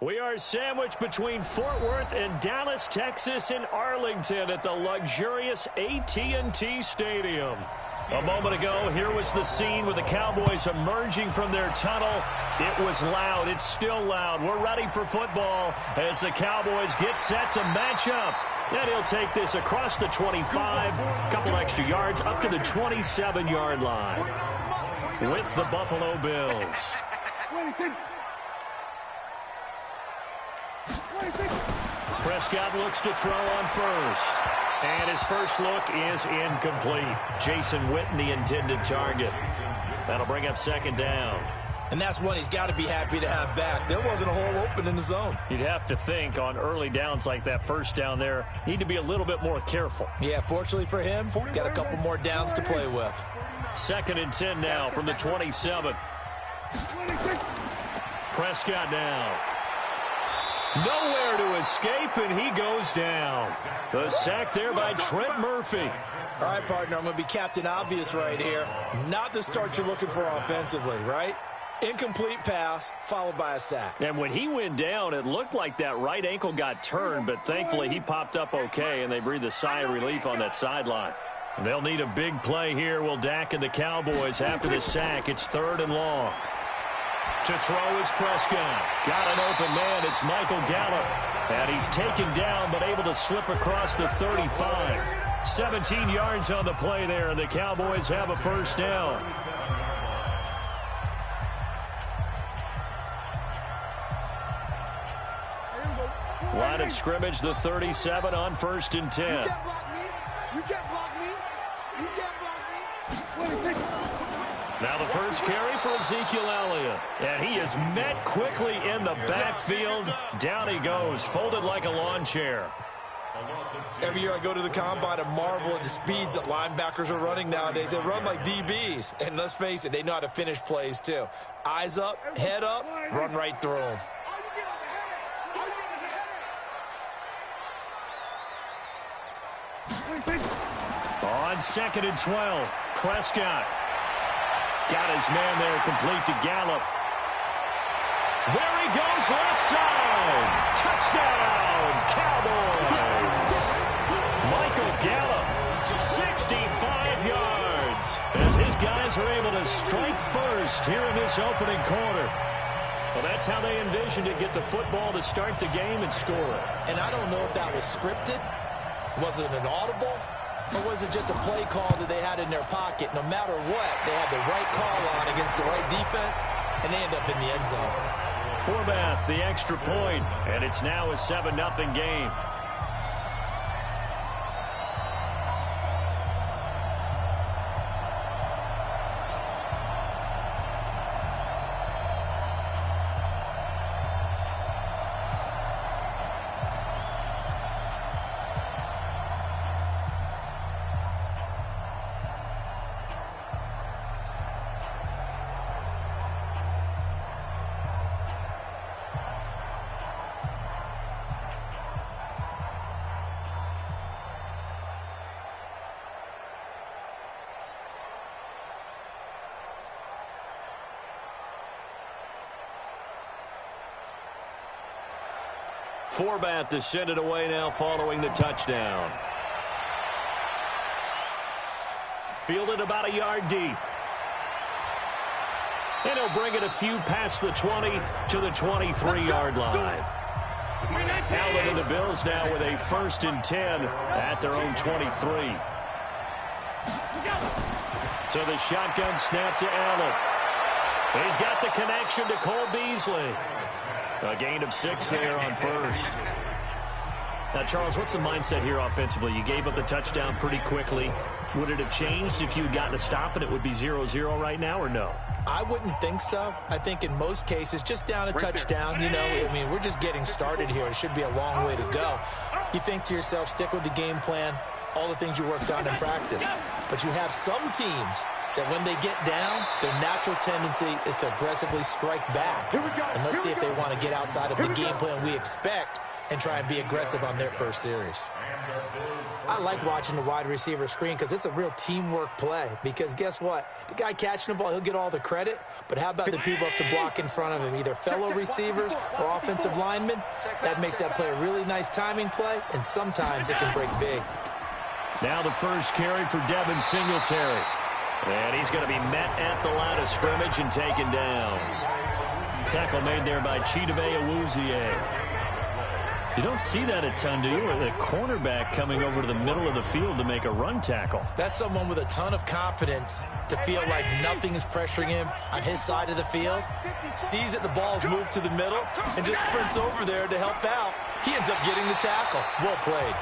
We are sandwiched between Fort Worth and Dallas, Texas, and Arlington at the luxurious AT&T Stadium. A moment ago, here was the scene with the Cowboys emerging from their tunnel. It was loud. It's still loud. We're ready for football as the Cowboys get set to match up. And he'll take this across the 25, a couple extra yards up to the 27-yard line with the Buffalo Bills. Prescott looks to throw on first. And his first look is incomplete. Jason Witten, the intended target. That'll bring up second down. And that's one he's got to be happy to have back. There wasn't a hole open in the zone. You'd have to think on early downs like that first down there, need to be a little bit more careful. Yeah, fortunately for him, got a couple more downs to play with. 2nd and 10 now from the 27. Prescott down. Nowhere to escape, and he goes down. The sack there by Trent Murphy. All right, partner, I'm going to be Captain Obvious right here. Not the start you're looking for offensively, right? Incomplete pass, followed by a sack. And when he went down, it looked like that right ankle got turned, but thankfully he popped up okay, and they breathed a sigh of relief on that sideline. They'll need a big play here, will Dak and the Cowboys after the sack. It's 3rd and long. To throw is Prescott. Got an open man. It's Michael Gallup. And he's taken down but able to slip across the 35. 17 yards on the play there, and the Cowboys have a first down. Line of scrimmage, the 37 on 1st and 10. You can't block me. You can't block me. You can't block me. Now the first carry for Ezekiel Elliott. And he is met quickly in the backfield. Down he goes, folded like a lawn chair. Every year I go to the combine and marvel at the speeds that linebackers are running nowadays. They run like DBs. And let's face it, they know how to finish plays too. Eyes up, head up, run right through them. On 2nd and 12, Prescott. Got his man there, complete to Gallup. There he goes, left side. Touchdown, Cowboys. Michael Gallup, 65 yards. As his guys are able to strike first here in this opening quarter. Well, that's how they envisioned it, get the football to start the game and score it. And I don't know if that was scripted. Was it an audible? Or was it just a play call that they had in their pocket? No matter what, they had the right call on against the right defense, and they end up in the end zone. Forbath, the extra point, and it's now a 7-0 game. Forbath to send it away now following the touchdown. Fielded about a yard deep. And he'll bring it a few past the 20 to the 23-yard line. Allen and the Bills now with a 1st and 10 at their own 23. So the shotgun snap to Allen. He's got the connection to Cole Beasley. A gain of 6 there on first. Now, Charles, what's the mindset here offensively? You gave up the touchdown pretty quickly. Would it have changed if you had gotten a stop and it would be 0-0 right now, or no? I wouldn't think so. I think in most cases, just down a touchdown, you know, I mean, we're just getting started here. It should be a long way to go. You think to yourself, stick with the game plan, all the things you worked on in practice. But you have some teams that when they get down, their natural tendency is to aggressively strike back. And let's see if they want to get outside of the game plan we expect and try and be aggressive on their first series. I like watching the wide receiver screen because it's a real teamwork play. Because guess what? The guy catching the ball, he'll get all the credit. But how about the people up to block in front of him, either fellow receivers or offensive linemen? That makes that play a really nice timing play, and sometimes it can break big. Now the first carry for Devin Singletary. And he's going to be met at the line of scrimmage and taken down. Tackle made there by Chidobe Awuzie. You don't see that a ton, do you? A cornerback coming over to the middle of the field to make a run tackle. That's someone with a ton of confidence to feel like nothing is pressuring him on his side of the field. Sees that the ball's moved to the middle and just sprints over there to help out. He ends up getting the tackle. Well played.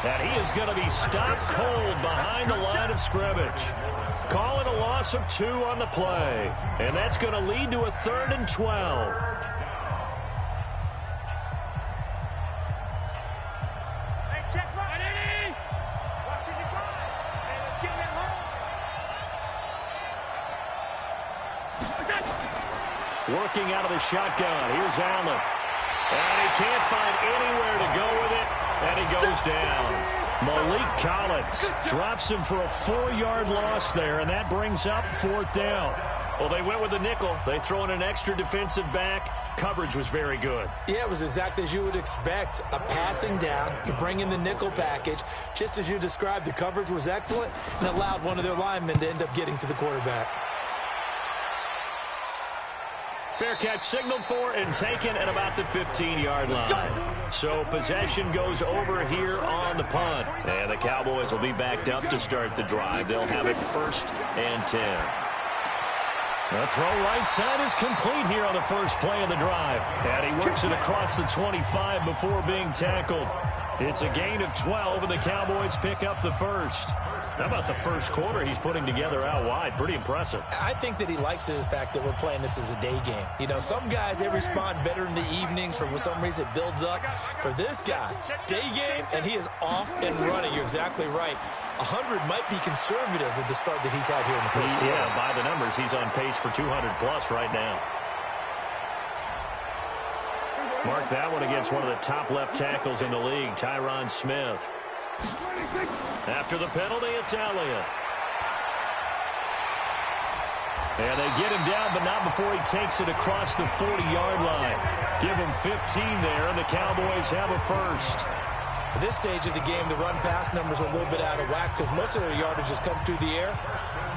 And he is going to be stopped cold behind the line of scrimmage. Calling a loss of 2 on the play. And that's going to lead to a 3rd and 12. Working out of the shotgun. Here's Allen. And he can't find anywhere to go with it. And he goes down. Malik Collins drops him for a 4-yard loss there, and that brings up 4th down. Well, they went with the nickel. They throw in an extra defensive back. Coverage was very good. Yeah, it was exactly as you would expect. A passing down. You bring in the nickel package. Just as you described, the coverage was excellent and allowed one of their linemen to end up getting to the quarterback. Fair catch signaled for and taken at about the 15-yard line. So possession goes over here on the punt. And the Cowboys will be backed up to start the drive. They'll have it 1st and 10. The throw right side is complete here on the first play of the drive. And he works it across the 25 before being tackled. It's a gain of 12, and the Cowboys pick up the first. How about the first quarter he's putting together out wide? Pretty impressive. I think that he likes the fact that we're playing this as a day game. You know, some guys, they respond better in the evenings. For some reason, it builds up. For this guy, day game, and he is off and running. You're exactly right. 100 might be conservative with the start that he's had here in the first quarter. Yeah, by the numbers, he's on pace for 200-plus right now. Mark that one against one of the top left tackles in the league, Tyron Smith. After the penalty, it's Elliott. And they get him down, but not before he takes it across the 40-yard line. Give him 15 there, and the Cowboys have a first. At this stage of the game, the run-pass numbers are a little bit out of whack because most of their yardage has come through the air.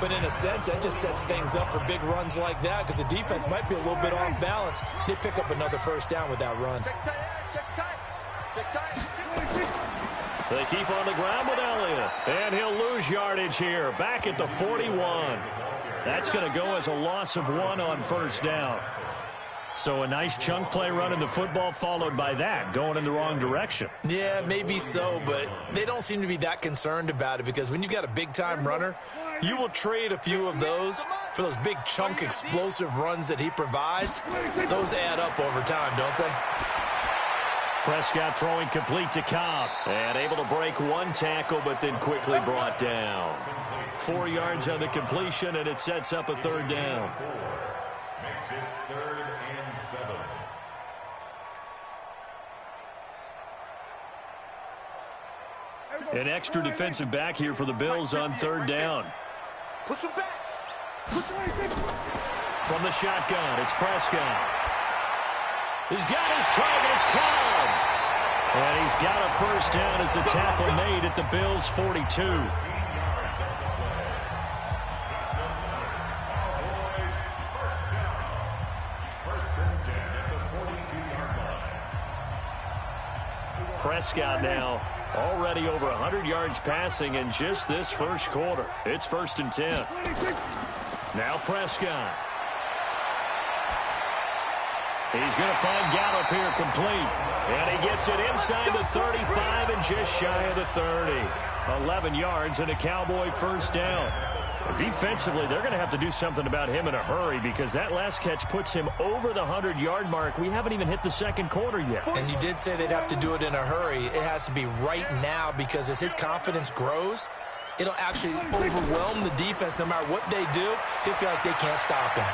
But in a sense, that just sets things up for big runs like that because the defense might be a little bit off balance. They pick up another first down with that run. They keep on the ground with Elliott. And he'll lose yardage here. Back at the 41. That's going to go as a loss of 1 on first down. So a nice chunk play running the football followed by that, going in the wrong direction. Yeah, maybe so, but they don't seem to be that concerned about it because when you've got a big-time runner, you will trade a few of those for those big chunk explosive runs that he provides. Those add up over time, don't they? Prescott throwing complete to Cobb. And able to break 1 tackle, but then quickly brought down. 4 yards on the completion, and it sets up a 3rd down. Makes it 3rd and 7. An extra defensive back here for the Bills on 3rd down. Push him back. Push him back. From the shotgun, it's Prescott. He's got his target. It's Cobb. And he's got a first down as the tackle made at the Bills' 42. Prescott now already over 100 yards passing in just this first quarter. It's 1st and 10. Now Prescott. He's going to find Gallup here complete. And he gets it inside the 35 and just shy of the 30. 11 yards and a Cowboy first down. Defensively, they're going to have to do something about him in a hurry because that last catch puts him over the 100-yard mark. We haven't even hit the second quarter yet. And you did say they'd have to do it in a hurry. It has to be right now because as his confidence grows, it'll actually overwhelm the defense. No matter what they do, he'll feel like they can't stop him.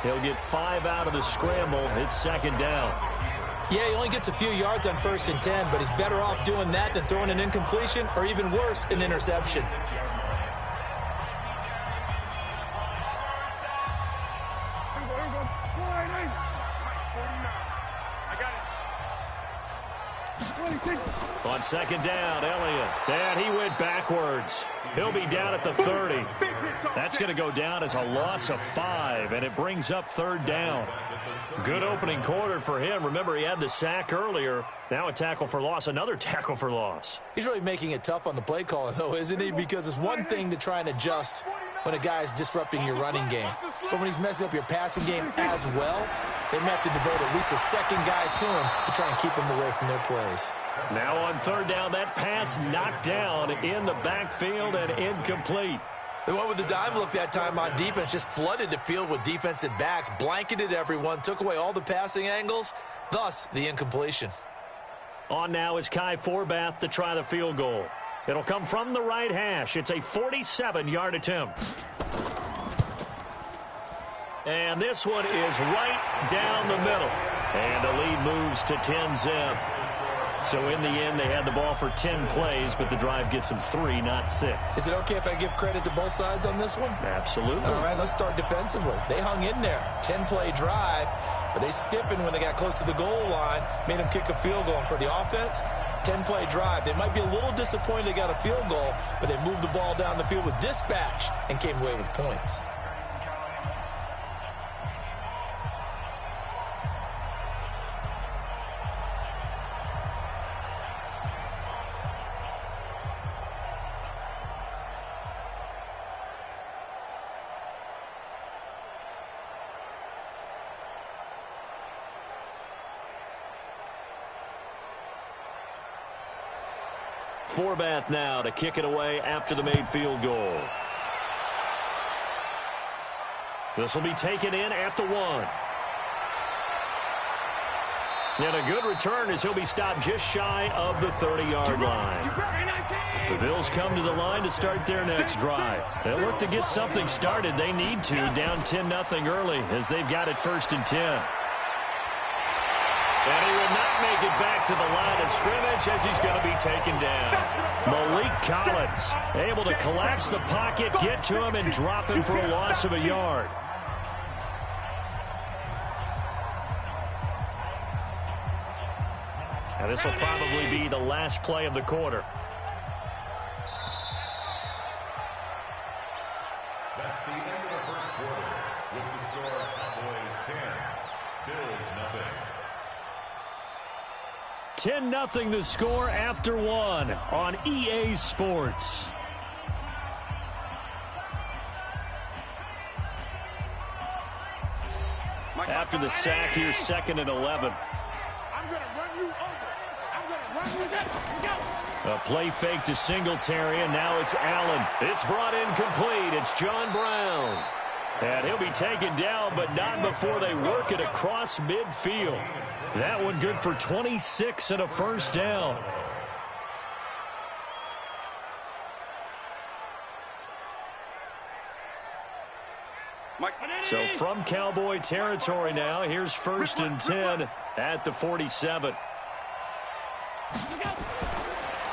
He'll get 5 out of the scramble. It's 2nd down. Yeah, he only gets a few yards on 1st and 10, but he's better off doing that than throwing an incompletion or even worse, an interception. On 2nd down, Elliott. And he went backwards. He'll be down at the 30. That's going to go down as a loss of 5, and it brings up 3rd down. Good opening quarter for him. Remember, he had the sack earlier. Now a tackle for loss, another tackle for loss. He's really making it tough on the play caller, though, isn't he? Because it's one thing to try and adjust when a guy's disrupting your running game. But when he's messing up your passing game as well, they may have to devote at least a second guy to him to try and keep him away from their plays. Now on 3rd down, that pass knocked down in the backfield and incomplete. They went with the dime look that time on defense, just flooded the field with defensive backs, blanketed everyone, took away all the passing angles, thus the incompletion. On now is Kai Forbath to try the field goal. It'll come from the right hash. It's a 47-yard attempt. And this one is right down the middle. And the lead moves to 10-zip. So in the end, they had the ball for 10 plays, but the drive gets them 3, not 6. Is it okay if I give credit to both sides on this one? Absolutely. All right, let's start defensively. They hung in there. 10-play drive, but they stiffened when they got close to the goal line, made them kick a field goal. And for the offense, 10-play drive. They might be a little disappointed they got a field goal, but they moved the ball down the field with dispatch and came away with points. Forbath now to kick it away after the made field goal. This will be taken in at the 1. And a good return as he'll be stopped just shy of the 30-yard line. The Bills come to the line to start their next drive. They'll look to get something started. They need to, down 10-0 early as they've got it 1st and 10. And he will not make it back to the line of scrimmage as he's going to be taken down. Malik Collins able to collapse the pocket, get to him, and drop him for a loss of a yard. And this will probably be the last play of the quarter. That's the end of the first quarter with the score Cowboys 10, Bills 10-0 0. the score after 1 on EA Sports. After the sack, here's 2nd and 11. I'm going to run you over. I'm going to run you down. A play fake to Singletary, and now it's Allen. It's brought in complete. It's John Brown. And he'll be taken down, but not before they work it across midfield. That one good for 26 and a 1st down. So from Cowboy territory now, here's 1st and 10 at the 47.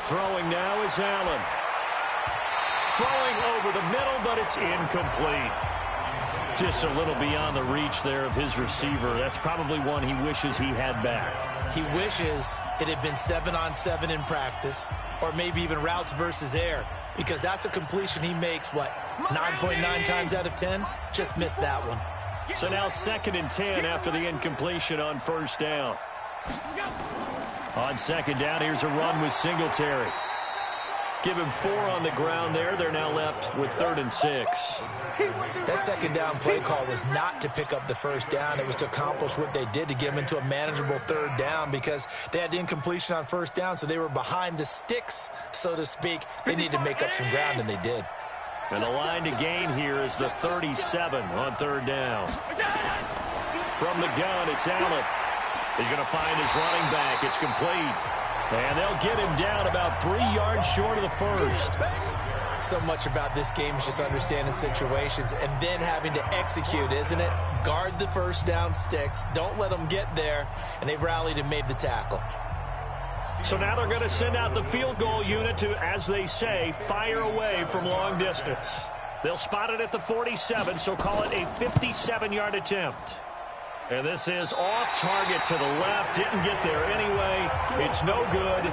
Throwing now is Allen. Throwing over the middle, but it's incomplete. Just a little beyond the reach there of his receiver. That's probably one he wishes he had back. He wishes it had been 7-on-7 in practice, or maybe even routes versus air, because that's a completion he makes, 9.9 times out of 10? Just missed that one. So now 2nd and 10 after the incompletion on 1st down. On 2nd down, here's a run with Singletary. Give him 4 on the ground there. They're now left with 3rd and 6. That 2nd down play call was not to pick up the 1st down. It was to accomplish what they did, to get them into a manageable 3rd down, because they had the incompletion on 1st down, so they were behind the sticks, so to speak. They needed to make up some ground, and they did. And the line to gain here is the 37 on 3rd down. From the gun, it's Allen. He's going to find his running back. It's complete. And they'll get him down about 3 yards short of the 1st. So much about this game is just understanding situations and then having to execute, isn't it? Guard the first down sticks. Don't let them get there. And they rallied and made the tackle. So now they're going to send out the field goal unit to, as they say, fire away from long distance. They'll spot it at the 47, so call it a 57-yard attempt. And this is off target to the left. Didn't get there anyway. It's no good.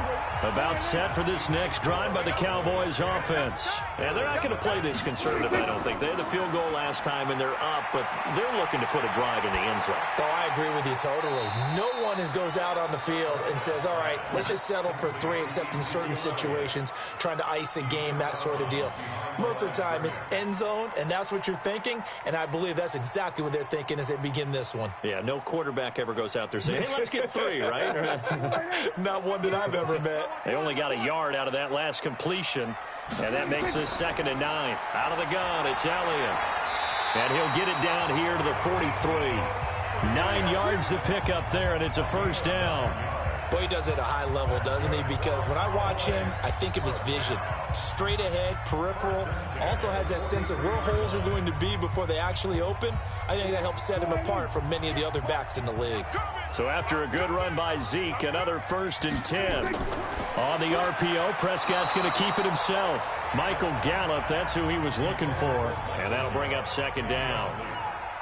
About set for this next drive by the Cowboys offense. And they're not going to play this conservative, I don't think. They had the field goal last time, and they're up, but they're looking to put a drive in the end zone. Oh, I agree with you totally. No one goes out on the field and says, all right, let's just settle for 3, except in certain situations, trying to ice a game, that sort of deal. Most of the time, it's end zone, and that's what you're thinking, and I believe that's exactly what they're thinking as they begin this one. Yeah, no quarterback ever goes out there saying, hey, let's get 3, right? Not one that I've ever met. They only got a yard out of that last completion, and that makes this 2nd and 9. Out of the gun, it's Elliott. And he'll get it down here to the 43. 9 yards to pick up there, and it's a first down. Boy, he does it at a high level, doesn't he? Because when I watch him, I think of his vision. Straight ahead, peripheral, also has that sense of where holes are going to be before they actually open. I think that helps set him apart from many of the other backs in the league. So after a good run by Zeke, another 1st and 10. On the RPO, Prescott's going to keep it himself. Michael Gallup, that's who he was looking for. And that'll bring up 2nd down.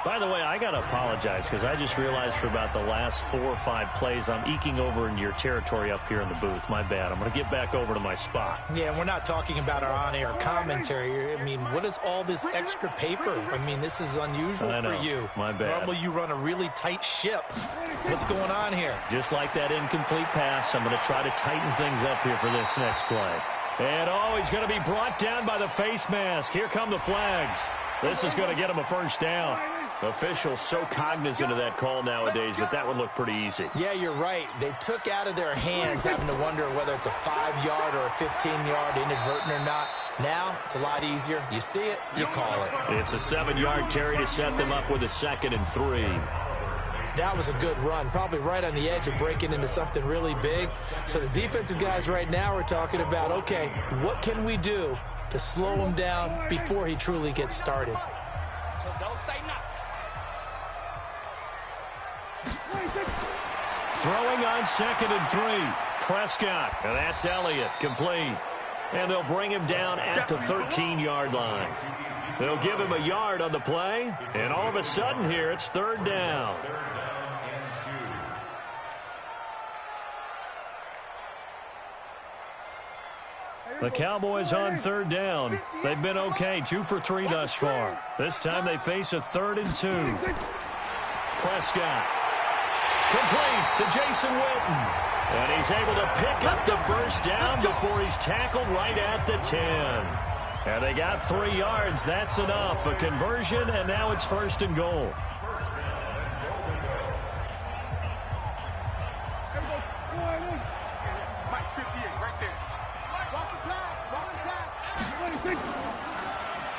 By the way, I got to apologize because I just realized for about the last 4 or 5 plays, I'm eking over into your territory up here in the booth. My bad. I'm going to get back over to my spot. Yeah, and we're not talking about our on-air commentary. I mean, what is all this extra paper? I mean, this is unusual for you. My bad. Normally you run a really tight ship. What's going on here? Just like that incomplete pass, I'm going to try to tighten things up here for this next play. And, he's going to be brought down by the face mask. Here come the flags. This is going to get him a first down. Officials so cognizant of that call nowadays, but that would look pretty easy. Yeah, you're right. They took out of their hands having to wonder whether it's a 5-yard or a 15-yard inadvertent or not. Now, it's a lot easier. You see it, you call it. It's a 7-yard carry to set them up with a 2nd and 3. That was a good run, probably right on the edge of breaking into something really big. So the defensive guys right now are talking about, okay, what can we do to slow him down before he truly gets started? So don't say nothing. Throwing on 2nd and 3. Prescott, and that's Elliott, complete. And they'll bring him down at the 13-yard line. They'll give him a yard on the play, and all of a sudden here, it's 3rd down. The Cowboys on 3rd down. They've been okay, 2 for 3 thus far. This time they face a 3rd and 2. Prescott. Complete to Jason Witten. And he's able to pick up the first down before he's tackled right at the 10. And they got 3 yards. That's enough. A conversion, and now it's 1st and goal.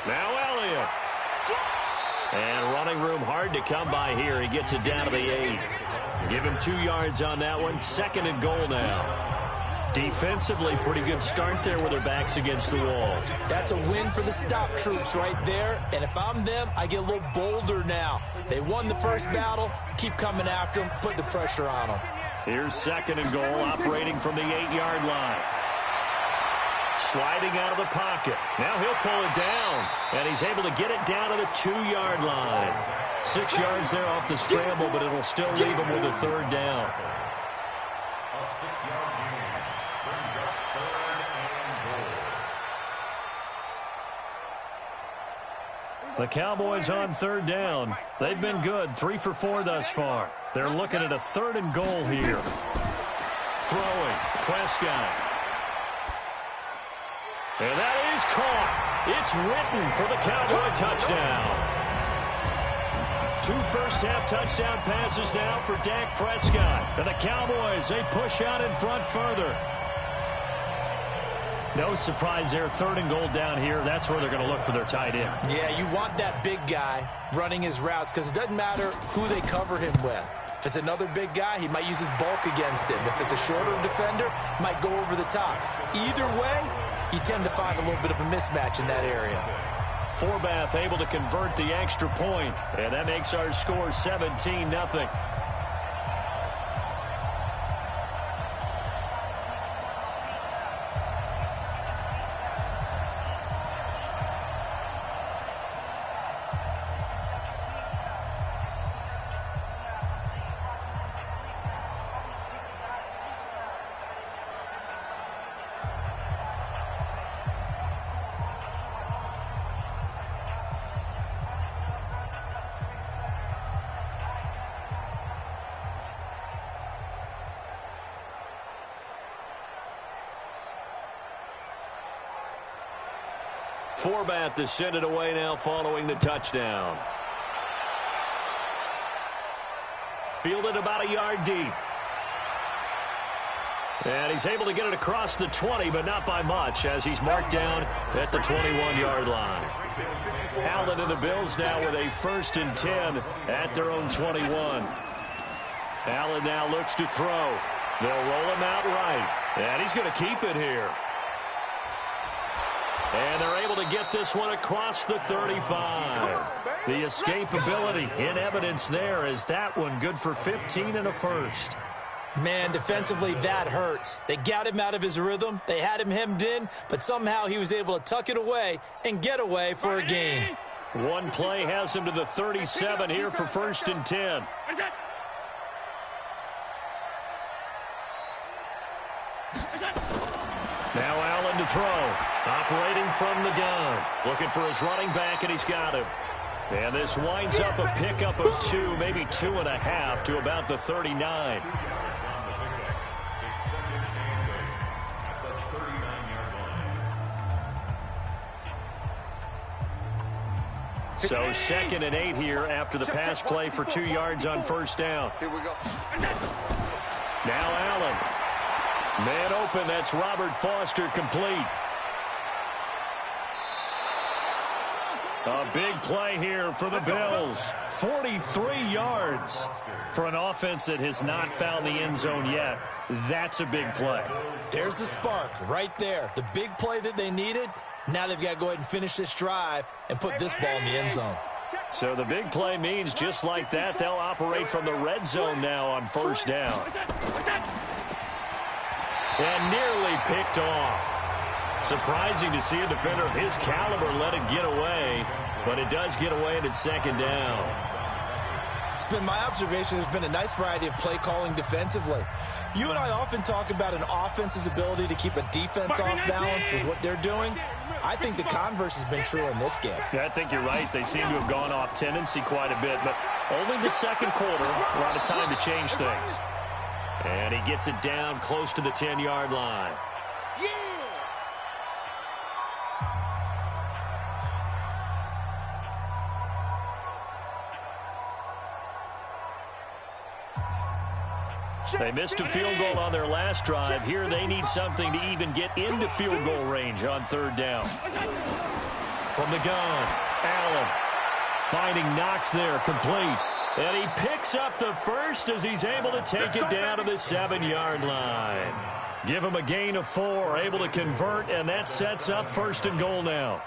Now Elliott. And running room hard to come by here. He gets it down to the 8. Give him 2 yards on that one. 2nd and goal now. Defensively, pretty good start there with their backs against the wall. That's a win for the stop troops right there. And if I'm them, I get a little bolder now. They won the first battle. Keep coming after them. Put the pressure on them. Here's 2nd and goal, operating from the 8-yard line. Sliding out of the pocket. Now he'll pull it down. And he's able to get it down to the 2-yard line. 6 yards there off the scramble, but it'll still leave him with a 3rd down. A 6-yard gain brings up 3rd and goal. The Cowboys on 3rd down. They've been good, 3 for 4 thus far. They're looking at a 3rd and goal here. Throwing, Prescott. And that is caught. It's Witten for the Cowboy touchdown. 2 first-half touchdown passes now for Dak Prescott. And the Cowboys, they push out in front further. No surprise there, 3rd and goal down here. That's where they're going to look for their tight end. Yeah, you want that big guy running his routes because it doesn't matter who they cover him with. If it's another big guy, he might use his bulk against him. If it's a shorter defender, might go over the top. Either way, you tend to find a little bit of a mismatch in that area. Forbath able to convert the extra point, and that makes our score 17-0. Forbath to send it away now following the touchdown. Fielded about a yard deep. And he's able to get it across the 20, but not by much, as he's marked down at the 21-yard line. Allen and the Bills now with a 1st and 10 at their own 21. Allen now looks to throw. They'll roll him out right, and he's going to keep it here. And they're able to get this one across the 35. The escapability in evidence there. Is that one good for 15 and a first? Man, defensively, that hurts. They got him out of his rhythm. They had him hemmed in, but somehow he was able to tuck it away and get away for a gain. One play has him to the 37 here for 1st and 10. Now Allen to throw. Operating from the gun. Looking for his running back, and he's got him. And this winds up a pickup of 2, maybe 2.5 to about the 39. So 2nd and 8 here after the pass play for 2 yards on 1st down. Here we go. Now Allen. Man open, that's Robert Foster, complete. A big play here for the Bills. 43 yards for an offense that has not found the end zone yet. That's a big play. There's the spark right there. The big play that they needed. Now they've got to go ahead and finish this drive and put this ball in the end zone. So the big play means just like that, they'll operate from the red zone now on 1st down. And nearly picked off. Surprising to see a defender of his caliber let it get away, but it does get away and it's 2nd down. It's been my observation there's been a nice variety of play calling defensively. You and I often talk about an offense's ability to keep a defense off balance with what they're doing. I think the converse has been true in this game. Yeah, I think you're right. They seem to have gone off tendency quite a bit, but only the 2nd quarter, a lot of time to change things. And he gets it down close to the 10-yard line. They missed a field goal on their last drive. Here they need something to even get into field goal range on 3rd down. From the gun, Allen finding Knox there, complete. And he picks up the first as he's able to take it down to the 7-yard line. Give him a gain of 4, able to convert, and that sets up 1st and goal now.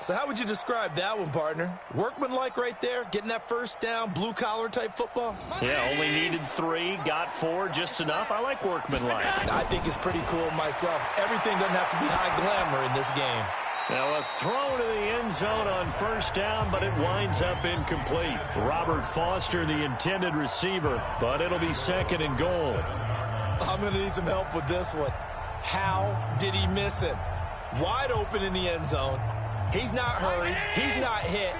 So how would you describe that one, partner? Workmanlike right there, getting that 1st down, blue-collar type football? Yeah, only needed 3, got 4, just enough. I like workmanlike. I think it's pretty cool myself. Everything doesn't have to be high glamour in this game. Now a throw to the end zone on 1st down, but it winds up incomplete. Robert Foster, the intended receiver, but it'll be 2nd and goal. I'm going to need some help with this one. How did he miss it? Wide open in the end zone. He's not hurried. He's not hit.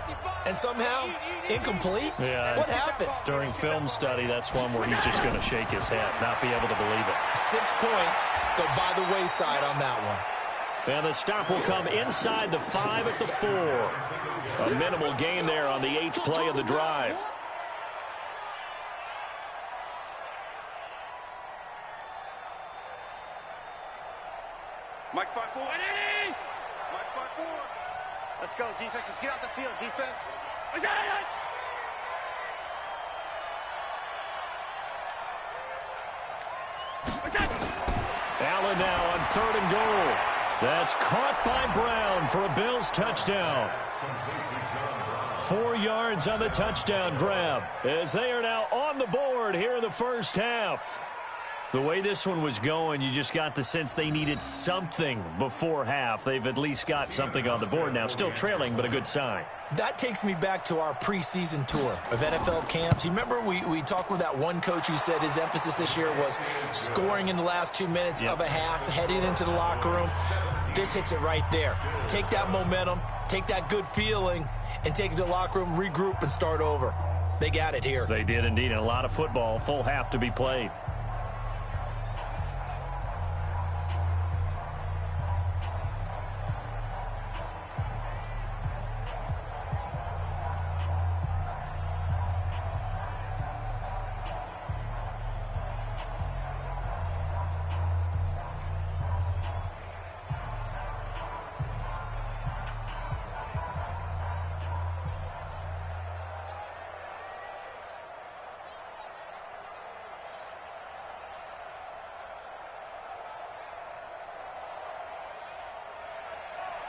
And somehow, incomplete? Yeah. What happened? During film study, that's one where he's just going to shake his head, not be able to believe it. 6 points go by the wayside on that one. And the stop will come inside the 5 at the 4. A minimal gain there on the 8th play of the drive. Mike spot 4. Mike spot 4. Let's go, defense. Let's get out the field, defense. Allen now on 3rd and goal. That's caught by Brown for a Bills touchdown. 4 yards on the touchdown grab as they are now on the board here in the first half. The way this one was going, you just got the sense they needed something before half. They've at least got something on the board now. Still trailing, but a good sign. That takes me back to our preseason tour of NFL camps. You remember we talked with that one coach who said his emphasis this year was scoring in the last 2 minutes of a half, heading into the locker room. This hits it right there. Take that momentum, take that good feeling, and take it to the locker room, regroup, and start over. They got it here. They did indeed, and a lot of football, full half to be played.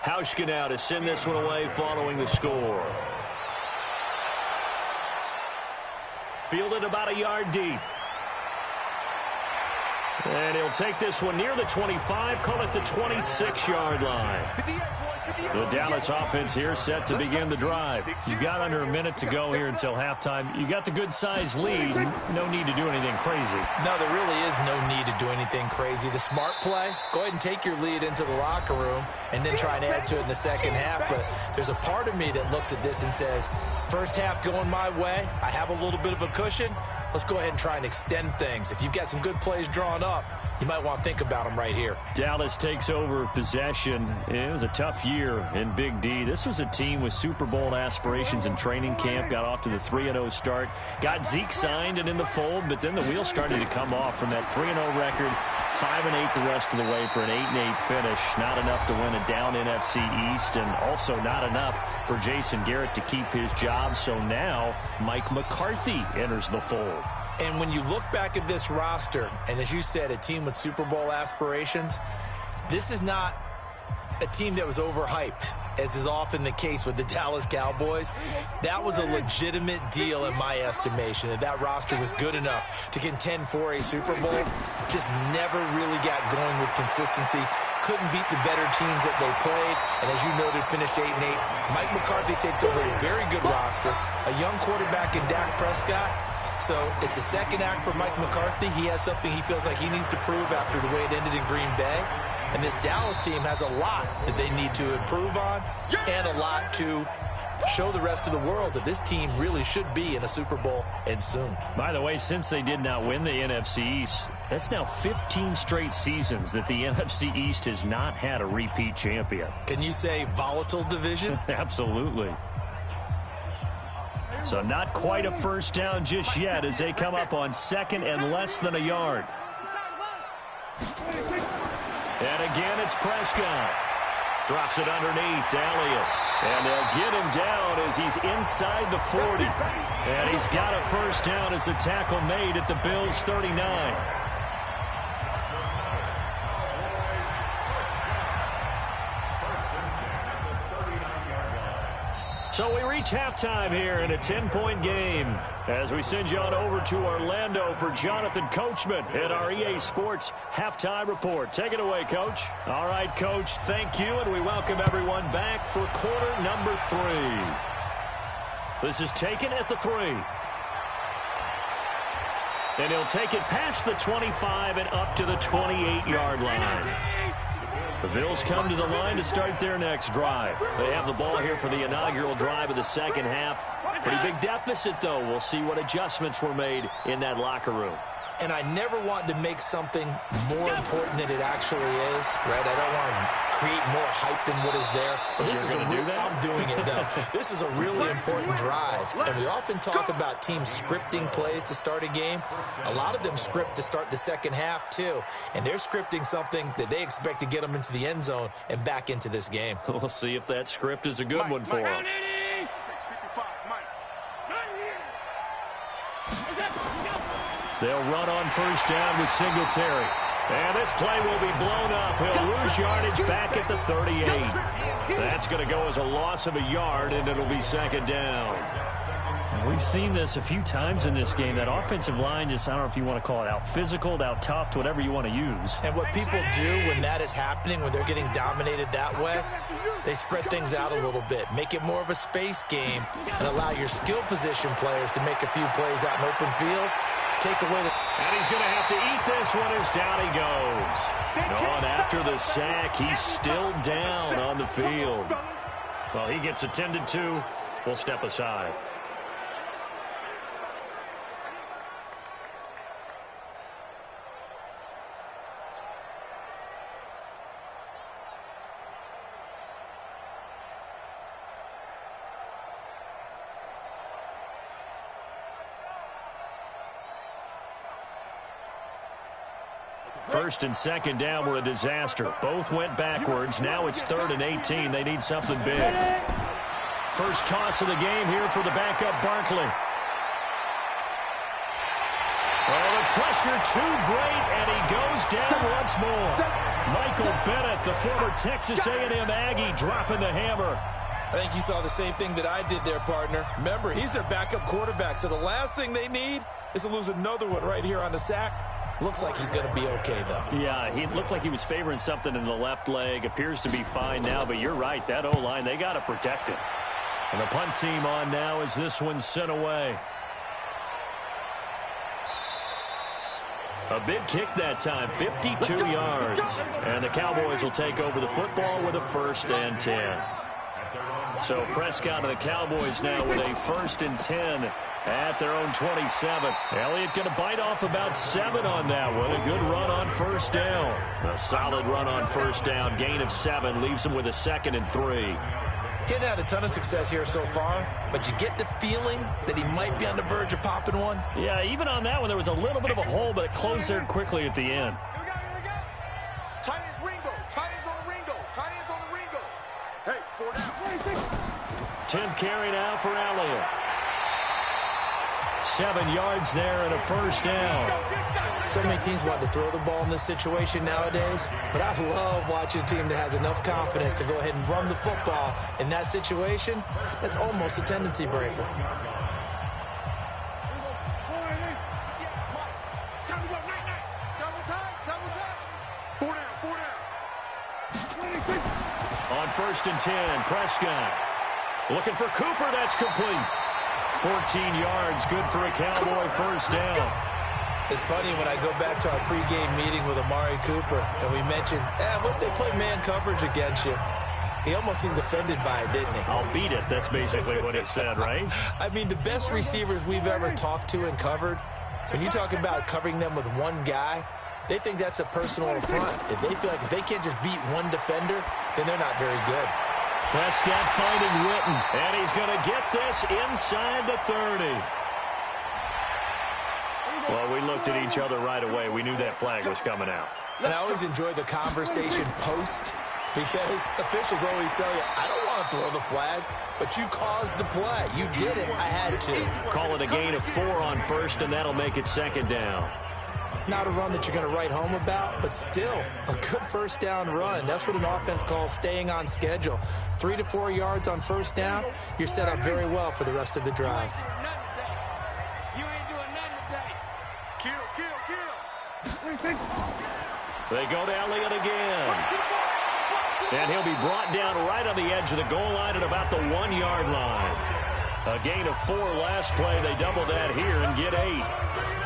Hauschka now to send this one away following the score. Fielded about a yard deep. And he'll take this one near the 25, call it the 26-yard line. The Dallas offense here set to begin the drive. You've got under a minute to go here until halftime. You got the good-sized lead. No need to do anything crazy. No, there really is no need to do anything crazy. The smart play, go ahead and take your lead into the locker room and then try and add to it in the second half. But there's a part of me that looks at this and says, first half going my way, I have a little bit of a cushion. Let's go ahead and try and extend things. If you've got some good plays drawn up, you might want to think about them right here. Dallas takes over possession. It was a tough year in Big D. This was a team with Super Bowl aspirations in training camp. Got off to the 3-0 start. Got Zeke signed and in the fold, but then the wheels started to come off from that 3-0 record. 5-8 the rest of the way for an 8-8 finish. Not enough to win a down NFC East, and also not enough for Jason Garrett to keep his job. So now Mike McCarthy enters the fold. And when you look back at this roster, and as you said, a team with Super Bowl aspirations, this is not a team that was overhyped, as is often the case with the Dallas Cowboys. That was a legitimate deal in my estimation, that roster was good enough to contend for a Super Bowl. Just never really got going with consistency. Couldn't beat the better teams that they played. And as you noted, finished 8-8. Mike McCarthy takes over a very good roster, a young quarterback in Dak Prescott. So it's the second act for Mike McCarthy. He has something he feels like he needs to prove after the way it ended in Green Bay. And this Dallas team has a lot that they need to improve on and a lot to show the rest of the world that this team really should be in a Super Bowl and soon. By the way, since they did not win the NFC East, that's now 15 straight seasons that the NFC East has not had a repeat champion. Can you say volatile division? Absolutely. So not quite a first down just yet as they come up on second and less than a yard. And again, it's Prescott. Drops it underneath to Elliott. And they'll get him down as he's inside the 40. And he's got a first down as the tackle made at the Bills' 39. So we reach halftime here in a 10-point game as we send you on over to Orlando for Jonathan Coachman at our EA Sports Halftime Report. Take it away, Coach. All right, Coach, thank you, and we welcome everyone back for quarter number 3. This is taken at the 3. And he'll take it past the 25 and up to the 28-yard line. The Bills come to the line to start their next drive. They have the ball here for the inaugural drive of the second half. Pretty big deficit, though. We'll see what adjustments were made in that locker room. And I never want to make something more important than it actually is, right? I don't want to create more hype than what is there. But this is a real, I'm doing it, though. This is a really important drive. And we often talk about teams scripting plays to start a game. A lot of them script to start the second half, too. And they're scripting something that they expect to get them into the end zone and back into this game. We'll see if that script is a good one for them. They'll run on first down with Singletary. And this play will be blown up. He'll lose yardage back at the 38. That's going to go as a loss of a yard, and it'll be second down. We've seen this a few times in this game. That offensive line just, I don't know if you want to call it out physical, out tough, whatever you want to use. And what people do when that is happening, when they're getting dominated that way, they spread things out a little bit, make it more of a space game, and allow your skill position players to make a few plays out in open field. Take away the... And he's going to have to eat this one as down he goes. And after the sack, he's still down on the field. Well, he gets attended to. We'll step aside. First and second down were a disaster. Both went backwards. Now it's 3rd and 18. They need something big. First toss of the game here for the backup Barkley. Oh, the pressure too great, and he goes down once more. Michael Bennett, the former Texas A&M Aggie, dropping the hammer. I think you saw the same thing that I did there, partner. Remember, he's their backup quarterback, so the last thing they need is to lose another one right here on the sack. Looks like he's going to be okay, though. Yeah, he looked like he was favoring something in the left leg. Appears to be fine now, but you're right. That O-line, they got to protect it. And the punt team on now as this one's sent away. A big kick that time, 52 yards. And the Cowboys will take over the football with a 1st and 10. So Prescott and the Cowboys now with a 1st and 10 at their own 27. Elliott going to bite off about 7 on that one. A good run on 1st down. A solid run on 1st down. Gain of 7 leaves him with a 2nd and 3. Getting had a ton of success here so far, but you get the feeling that he might be on the verge of popping one. Yeah, even on that one, there was a little bit of a hole, but it closed there quickly at the end. Here we go. Tight ends Ringo. Tight ends on the Ringo. Tight ends on the Ringo. Hey, 4 down. 10th carry now for Elliott. 7 yards there and a 1st down. So many teams want to throw the ball in this situation nowadays, but I love watching a team that has enough confidence to go ahead and run the football in that situation. That's almost a tendency breaker. Time to go. Night. Double time. 4 down. On 1st and 10, Prescott looking for Cooper. That's complete. 14 yards, good for a Cowboy 1st down. It's funny when I go back to our pregame meeting with Amari Cooper, and we mentioned, what if they play man coverage against you? He almost seemed offended by it, didn't he? I'll beat it. That's basically what he said, right? I mean, the best receivers we've ever talked to and covered, when you talk about covering them with one guy, they think that's a personal affront. If they feel like if they can't just beat one defender, then they're not very good. Prescott finding Witten, and he's going to get this inside the 30. Well, we looked at each other right away. We knew that flag was coming out. And I always enjoy the conversation post, because officials always tell you, I don't want to throw the flag, but you caused the play. You did it. I had to. Call it a gain of 4 on 1st, and that'll make it 2nd down. Not a run that you're going to write home about, but still a good 1st down run. That's what an offense calls staying on schedule. 3 to 4 yards on 1st down, you're set up very well for the rest of the drive. You ain't doing nothing today. Kill. They go to Elliott again. And he'll be brought down right on the edge of the goal line at about the 1-yard line. A gain of 4 last play. They double that here and get 8.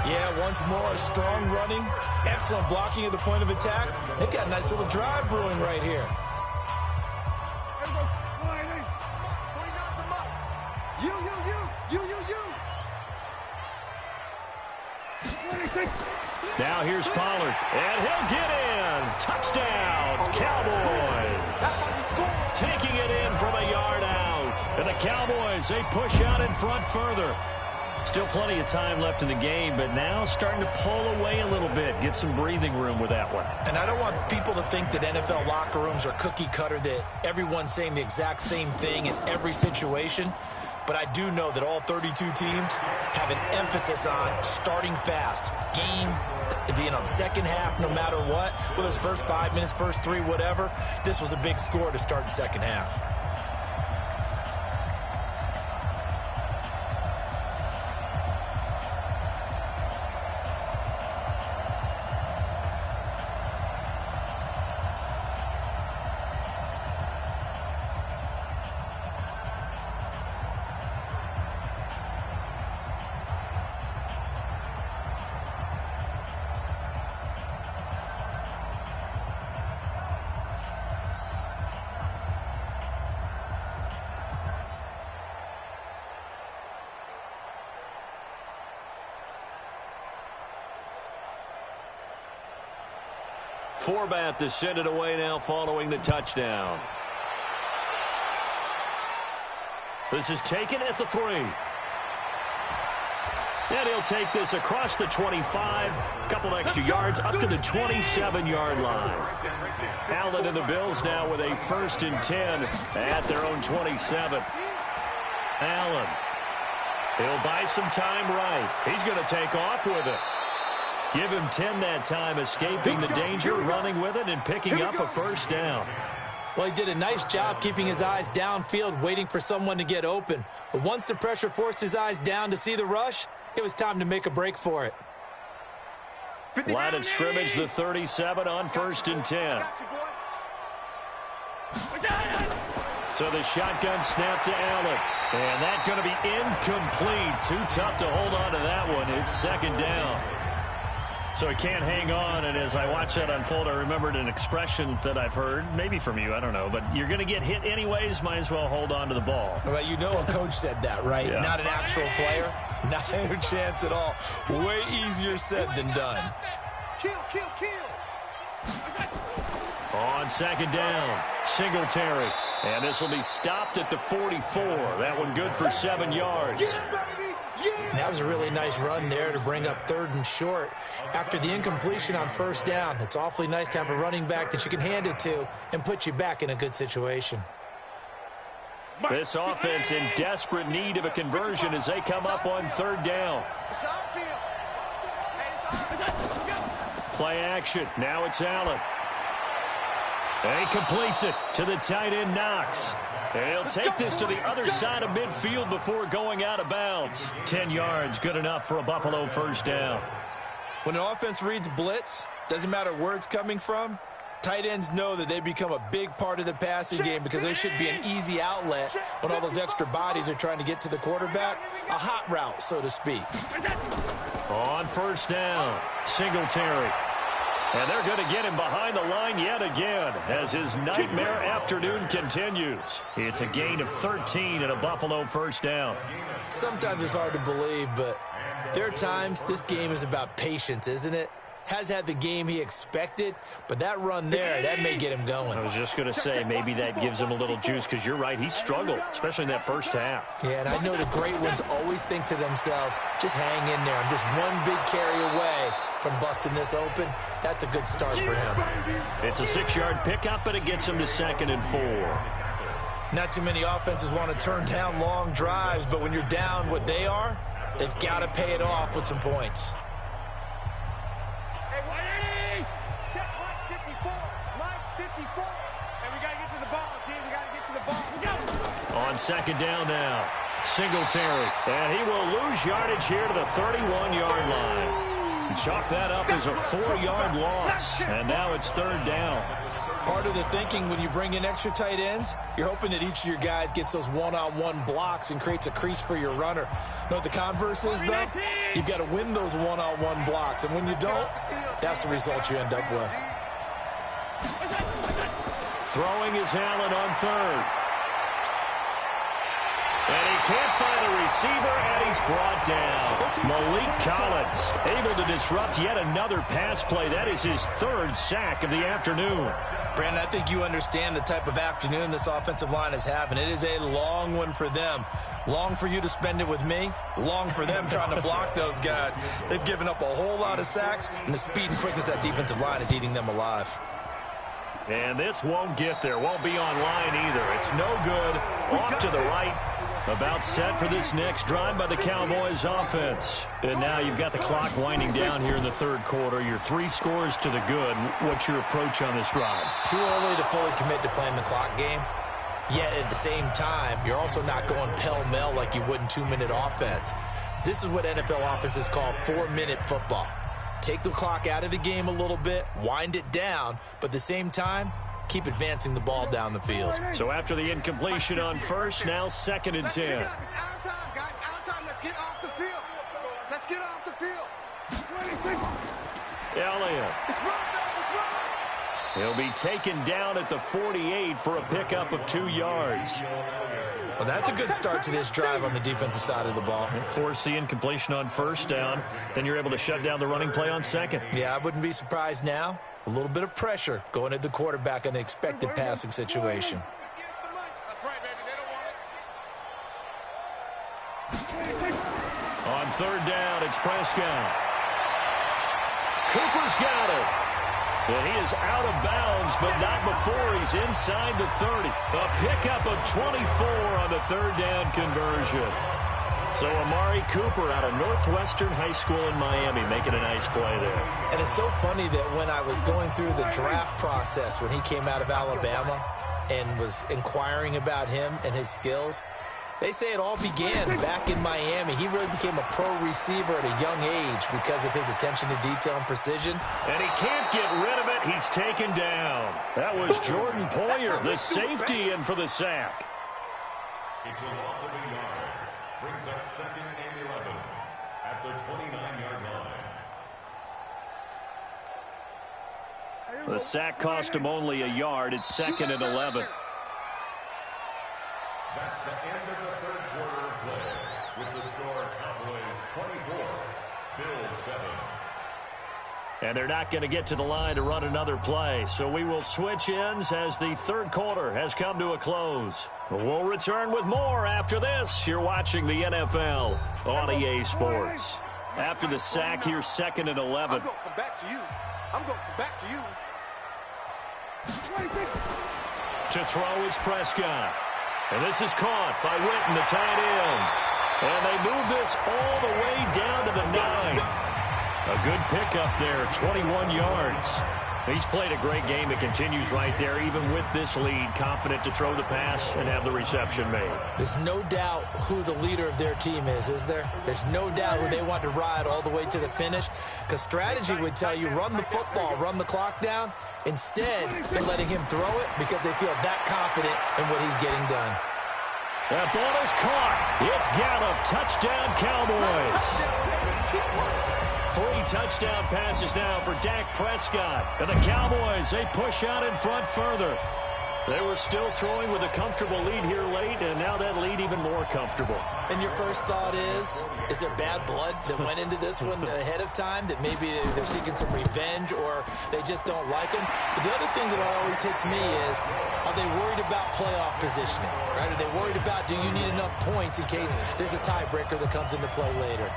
Yeah, once more, strong running, excellent blocking at the point of attack. They've got a nice little drive brewing right here. Now here's Pollard, and he'll get in. Touchdown, Cowboys. Taking it in from a yard out. And the Cowboys, they push out in front further. Still plenty of time left in the game, but now starting to pull away a little bit, get some breathing room with that one. And I don't want people to think that NFL locker rooms are cookie cutter, that everyone's saying the exact same thing in every situation. but I do know that all 32 teams have an emphasis on starting fast. Game, the second half, no matter what, whether it's first 5 minutes, first 3, whatever, this was a big score to start the second half. Forbat to send it away now following the touchdown. This is taken at the 3. And he'll take this across the 25. A couple extra yards up to the 27-yard line. Allen and the Bills now with a 1st and 10 at their own 27. Allen. He'll buy some time right. He's going to take off with it. Give him 10 that time, escaping the danger, running with it, and picking up a 1st down. Well, he did a nice job keeping his eyes downfield, waiting for someone to get open. But once the pressure forced his eyes down to see the rush, it was time to make a break for it. Line of scrimmage, the 37 on 1st and 10. So the shotgun snap to Allen. And that's going to be incomplete. Too tough to hold on to that one. It's 2nd down. So he can't hang on, and as I watch that unfold, I remembered an expression that I've heard, maybe from you, I don't know, but you're going to get hit anyways, might as well hold on to the ball. Well, you know a coach said that, right? Yeah. Not an actual player. Not a chance at all. Way easier said than done. Kill, kill, kill. On 2nd down, Singletary. And this will be stopped at the 44. That one good for 7 yards. Yeah, baby. Yeah. That was a really nice run there to bring up 3rd and short. After the incompletion on 1st down, it's awfully nice to have a running back that you can hand it to and put you back in a good situation. This offense in desperate need of a conversion as they come up on 3rd down. It's outfield. Hey, it's outfield. Play action. Now it's Allen. And he completes it to the tight end, Knox. And he'll take this to the other side of midfield before going out of bounds. 10 yards, good enough for a Buffalo 1st down. When an offense reads blitz, doesn't matter where it's coming from, tight ends know that they become a big part of the passing game because they should be an easy outlet when all those extra bodies are trying to get to the quarterback. A hot route, so to speak. On 1st down, Singletary. And they're going to get him behind the line yet again as his nightmare afternoon continues. It's a gain of 13 and a Buffalo 1st down. Sometimes it's hard to believe, but there are times this game is about patience, isn't it? Has had the game he expected, but that run there, that may get him going. I was just going to say, maybe that gives him a little juice because you're right, he struggled, especially in that 1st half. Yeah, and I know the great ones always think to themselves, just hang in there. I'm just one big carry away from busting this open. That's a good start for him. It's a 6-yard pickup, but it gets him to 2nd and 4. Not too many offenses want to turn down long drives, but when you're down what they are, they've got to pay it off with some points. On 2nd down now, Singletary. And he will lose yardage here to the 31-yard line. Chalk that up as a 4-yard loss. And now it's 3rd down. Part of the thinking when you bring in extra tight ends, you're hoping that each of your guys gets those one-on-one blocks and creates a crease for your runner. You know what the converse is, though? You've got to win those one-on-one blocks. And when you don't, that's the result you end up with. Throwing is Allen on 3rd. And he can't find a receiver, and he's brought down. Malik Collins able to disrupt yet another pass play. That is his 3rd sack of the afternoon. Brandon, I think you understand the type of afternoon this offensive line is having. It is a long one for them. Long for you to spend it with me. Long for them trying to block those guys. They've given up a whole lot of sacks, and the speed and quickness of that defensive line is eating them alive. And this won't get there. Won't be on line either. It's no good. Off to the right. About set for this next drive by the Cowboys offense. And now you've got the clock winding down here in the third quarter. Your 3 scores to the good. What's your approach on this drive? Too early to fully commit to playing the clock game. Yet at the same time, you're also not going pell-mell like you would in 2-minute offense. This is what NFL offenses call 4-minute football. Take the clock out of the game a little bit, wind it down, but at the same time, keep advancing the ball down the field. So after the incompletion on first, now 2nd and 10. It's out of time, guys. Out of time. Let's get off the field. Let's get off the field. Elliott. It's run. He'll be taken down at the 48 for a pickup of 2 yards. Well, that's a good start to this drive on the defensive side of the ball. Force the incompletion on first down. Then you're able to shut down the running play on second. Yeah, I wouldn't be surprised now. A little bit of pressure going at the quarterback in an expected passing situation. That's right, baby. They don't want it. On third down, it's Prescott. Cooper's got it. And he is out of bounds, but not before he's inside the 30. A pickup of 24 on the third down conversion. So Amari Cooper out of Northwestern High School in Miami making a nice play there. And it's so funny that when I was going through the draft process when he came out of Alabama and was inquiring about him and his skills, they say it all began back in Miami. He really became a pro receiver at a young age because of his attention to detail and precision. And he can't get rid of it. He's taken down. That was Jordan Poyer, the safety, in for the sack. It's a loss of a yard. Brings up 2nd and 11 at the 29-yard line. The sack cost him only a yard. It's 2nd and 11. That's the end of the third quarter of play. With the score, Cowboys 24, Bills 7. And they're not going to get to the line to run another play. So we will switch ends as the third quarter has come to a close. We'll return with more after this. You're watching the NFL on EA Sports. After the sack here, 2nd and 11. I'm going to come back to you. I'm going to come back to you. To throw is Prescott. And this is caught by Witten, the tight end. And they move this all the way down to the 9. A good pickup there, 21 yards. He's played a great game. It continues right there, even with this lead, confident to throw the pass and have the reception made. There's no doubt who the leader of their team is there? There's no doubt who they want to ride all the way to the finish, because strategy would tell you run the football, run the clock down. Instead, they're letting him throw it because they feel that confident in what he's getting done. That ball is caught. It's Gallup. Touchdown, Cowboys. 3 touchdown passes now for Dak Prescott. And the Cowboys, they push out in front further. They were still throwing with a comfortable lead here late, and now that lead even more comfortable. And your first thought is there bad blood that went into this one ahead of time, that maybe they're seeking some revenge or they just don't like him? But the other thing that always hits me is, are they worried about playoff positioning? Right? Are they worried about, do you need enough points in case there's a tiebreaker that comes into play later?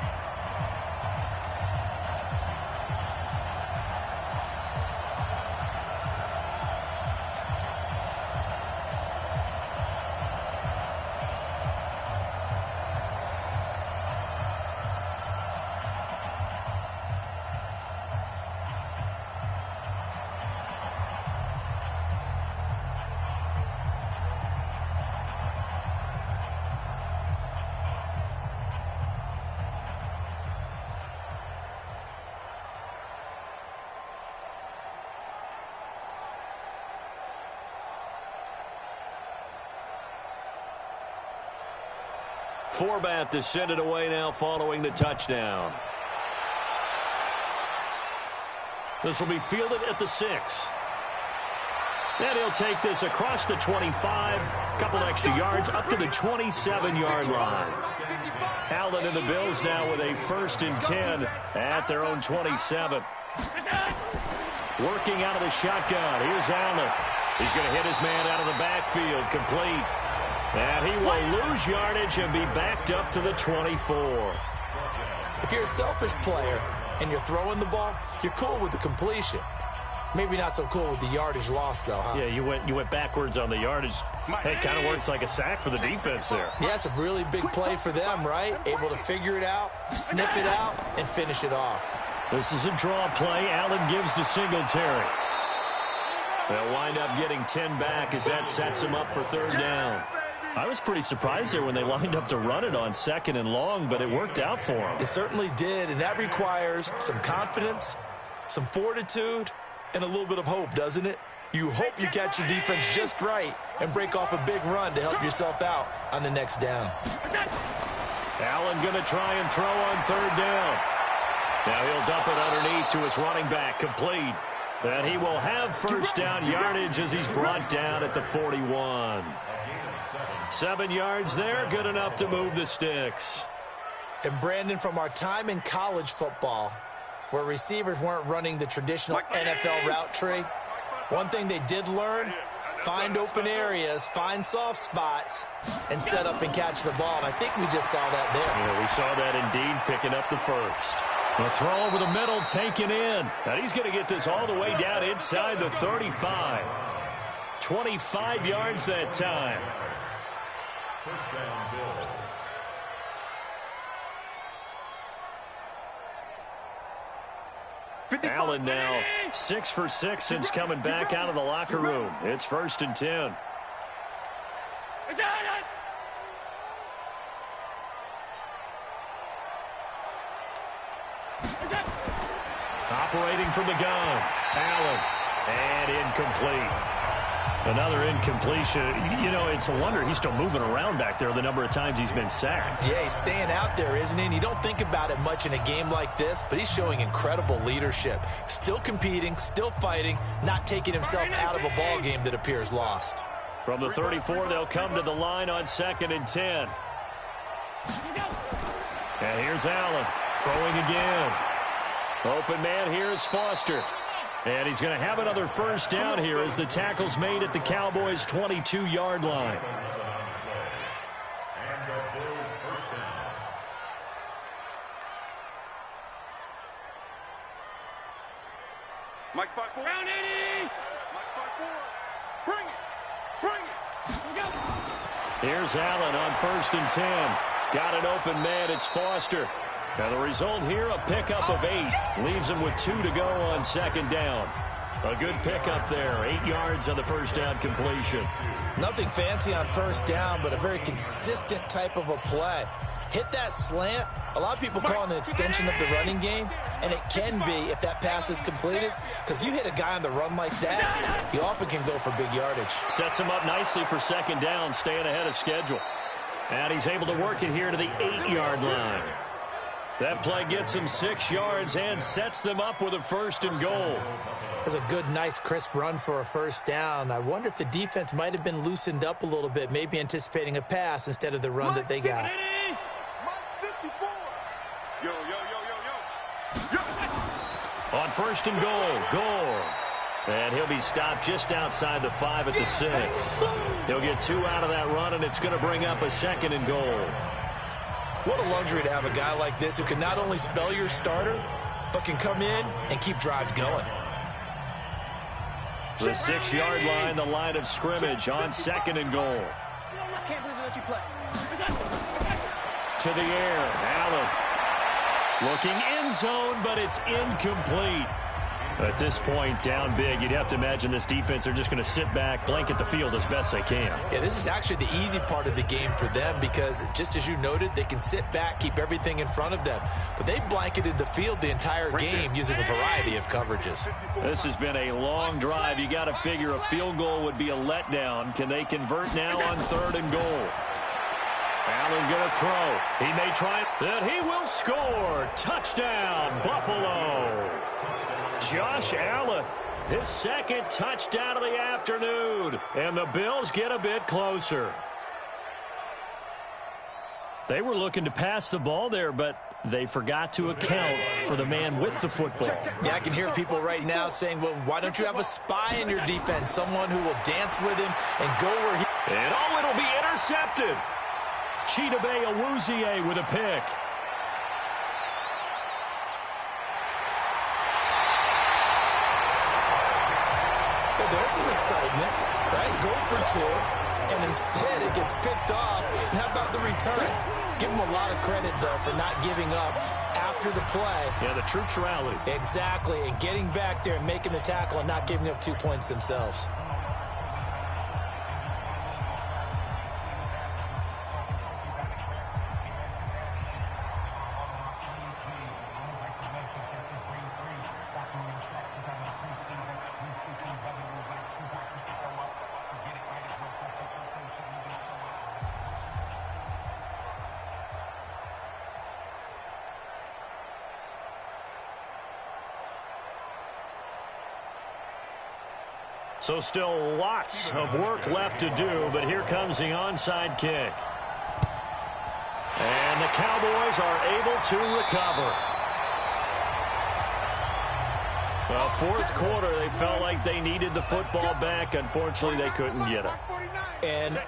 Forbat to send it away now following the touchdown. This will be fielded at the 6. And he'll take this across the 25, a couple extra yards, up to the 27-yard line. Allen and the Bills now with a 1st and 10 at their own 27. Working out of the shotgun. Here's Allen. He's going to hit his man out of the backfield, complete. And he will lose yardage and be backed up to the 24. If you're a selfish player and you're throwing the ball, you're cool with the completion. Maybe not so cool with the yardage loss, though, huh? Yeah, you went backwards on the yardage. Hey, kind of works like a sack for the defense there. Yeah, it's a really big play for them, right? Able to figure it out, sniff it out, and finish it off. This is a draw play. Allen gives to Singletary. They'll wind up getting 10 back as that sets him up for third down. I was pretty surprised there when they lined up to run it on 2nd and long, but it worked out for them. It certainly did, and that requires some confidence, some fortitude, and a little bit of hope, doesn't it? You hope you catch your defense just right and break off a big run to help yourself out on the next down. Allen going to try and throw on third down. Now he'll dump it underneath to his running back, complete. And he will have first down yardage as he's brought down at the 41. 7 yards there, good enough to move the sticks. And Brandon, from our time in college football, where receivers weren't running the traditional NFL route tree, one thing they did learn, find open areas, find soft spots, and set up and catch the ball. And I think we just saw that there. Yeah, we saw that indeed, picking up the first. The throw over the middle, taken in. And he's going to get this all the way down inside the 35. 25 yards that time. First down, Bills. Allen now 6 for 6 since coming back out of the locker room. It's 1st and 10. Operating from the gun, Allen, and incomplete. Another incompletion. You know, it's a wonder he's still moving around back there the number of times he's been sacked. Yeah, he's staying out there, isn't he? And you don't think about it much in a game like this, but he's showing incredible leadership. Still competing, still fighting, not taking himself out of a ball game that appears lost. From the 34, they'll come to the line on 2nd and 10. And here's Allen, throwing again. Open man here is Foster. And he's going to have another first down here as the tackle's made at the Cowboys' 22-yard line. And the Bills first down. Mike spot 4. Round 80. Mike spot 4. Bring it. Bring it. Here's Allen on 1st and 10. Got an open man. It's Foster. Now the result here, a pickup of 8. Leaves him with 2 to go on 2nd down. A good pickup there. 8 yards on the first down completion. Nothing fancy on first down, but a very consistent type of a play. Hit that slant. A lot of people call it an extension of the running game, and it can be if that pass is completed, because you hit a guy on the run like that, he often can go for big yardage. Sets him up nicely for 2nd down, staying ahead of schedule. And he's able to work it here to the 8-yard line. That play gets him 6 yards and sets them up with a 1st and goal. That's a good, nice, crisp run for a first down. I wonder if the defense might have been loosened up a little bit, maybe anticipating a pass instead of the run that they got. On 1st and goal, Gore. And he'll be stopped just outside the 5 at the 6. He'll get 2 out of that run, and it's going to bring up a 2nd and goal. What a luxury to have a guy like this who can not only spell your starter, but can come in and keep drives going. The 6-yard line, the line of scrimmage on 2nd and goal. I can't believe they let you play. To the air, Allen. Looking end zone, but it's incomplete. At this point, down big, you'd have to imagine this defense are just going to sit back, blanket the field as best they can. Yeah, this is actually the easy part of the game for them because, just as you noted, they can sit back, keep everything in front of them. But they blanketed the field the entire game using a variety of coverages. This has been a long drive. You got to figure a field goal would be a letdown. Can they convert now on 3rd and goal? Allen going to throw. He may try it. And he will score. Touchdown, Buffalo. Josh Allen, his 2nd touchdown of the afternoon. And the Bills get a bit closer. They were looking to pass the ball there, but they forgot to account for the man with the football. Yeah, I can hear people right now saying, well, why don't you have a spy in your defense, someone who will dance with him and go where he... And oh, it'll be intercepted. Chidobe Awuzie with a pick. Well, there's some excitement, right? Go for 2. and instead it gets picked off. And how about the return? Give them a lot of credit, though, for not giving up after the play. Yeah, the troops rallied. Exactly, and getting back there and making the tackle and not giving up 2 points themselves. So still lots of work left to do, but here comes the onside kick. And the Cowboys are able to recover. Well, fourth quarter, they felt like they needed the football back. Unfortunately, they couldn't get it. And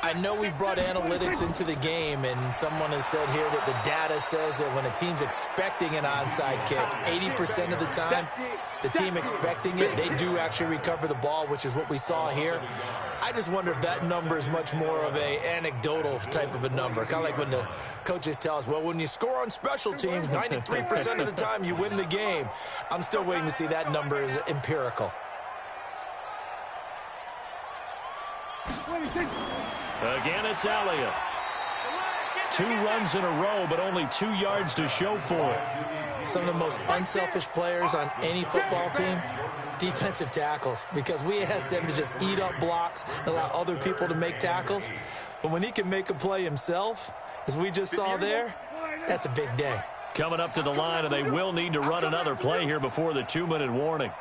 I know we brought analytics into the game, and someone has said here that the data says that when a team's expecting an onside kick, 80% of the time, the team expecting it, they do actually recover the ball, which is what we saw here. I just wonder if that number is much more of a anecdotal type of a number. Kind of like when the coaches tell us, well, when you score on special teams, 93% of the time you win the game. I'm still waiting to see that number is empirical. Again, it's Elliott. 2 runs in a row, but only 2 yards to show for it. Some of the most unselfish players on any football team, defensive tackles, because we ask them to just eat up blocks and allow other people to make tackles. But when he can make a play himself, as we just saw there, that's a big day. Coming up to the line, and they will need to run another play here before the 2-minute warning.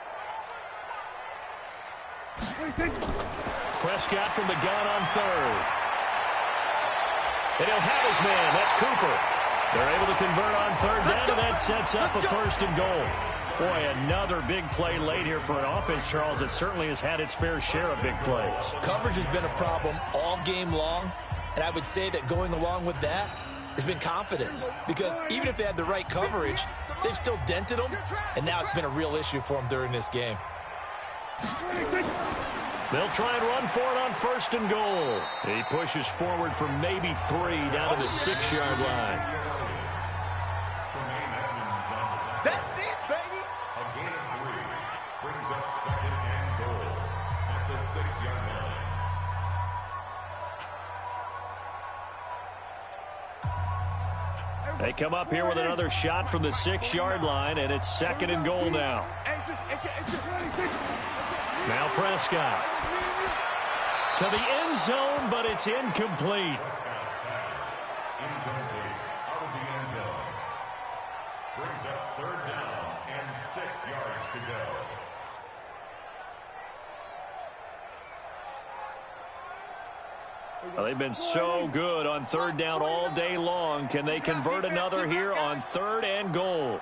Prescott from the gun on third. And he'll have his man. That's Cooper. They're able to convert on third down, and that sets up a 1st and goal. Boy, another big play late here for an offense, Charles, that certainly has had its fair share of big plays. Coverage has been a problem all game long, and I would say that going along with that has been confidence. Because even if they had the right coverage, they've still dented them, and now it's been a real issue for them during this game. They'll try and run for it on 1st and goal. He pushes forward for maybe 3 down to the 6-yard line. That's it, baby. A gain of 3 brings up 2nd and goal at the 6-yard line. They come up here with another shot from the 6-yard line, and it's 2nd and goal now. Now Prescott to the end zone, but it's incomplete. Incomplete out of the end zone. Brings up 3rd down and 6 yards to go. Well, they've been so good on 3rd down all day long. Can they convert another here on 3rd and goal?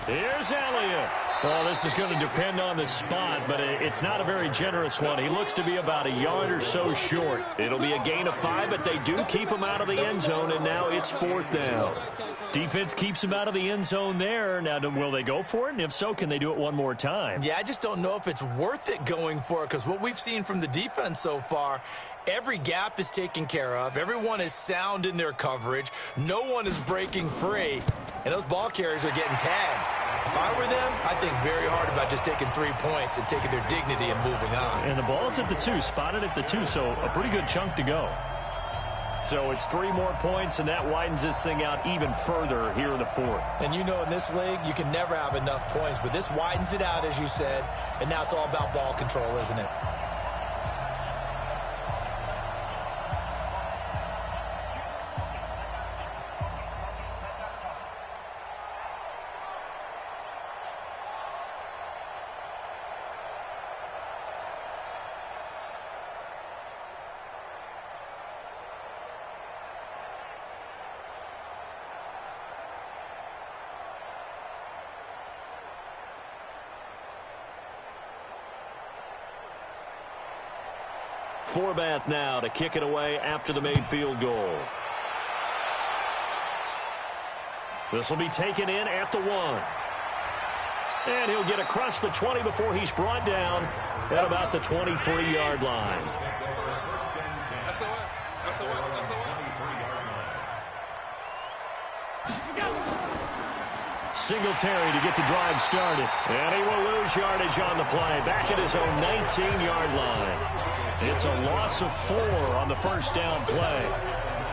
Here's Elliott. Well, this is going to depend on the spot, but it's not a very generous one. He looks to be about a yard or so short. It'll be a gain of 5, but they do keep him out of the end zone, and now it's 4th down. Defense keeps him out of the end zone there. Now, will they go for it? And if so, can they do it one more time? Yeah, I just don't know if it's worth it going for it, because what we've seen from the defense so far, every gap is taken care of. Everyone is sound in their coverage. No one is breaking free, and those ball carriers are getting tagged. If I were them, I'd think very hard about just taking 3 points and taking their dignity and moving on. And the ball's at the 2, spotted at the 2, so a pretty good chunk to go. So it's 3 more points, and that widens this thing out even further here in the 4th. And you know, in this league, you can never have enough points, but this widens it out, as you said, and now it's all about ball control, isn't it? Forbath now to kick it away after the made field goal. This will be taken in at the 1. And he'll get across the 20 before he's brought down at about the 23-yard line. Singletary to get the drive started. And he will lose yardage on the play. Back at his own 19-yard line. It's a loss of 4 on the first down play.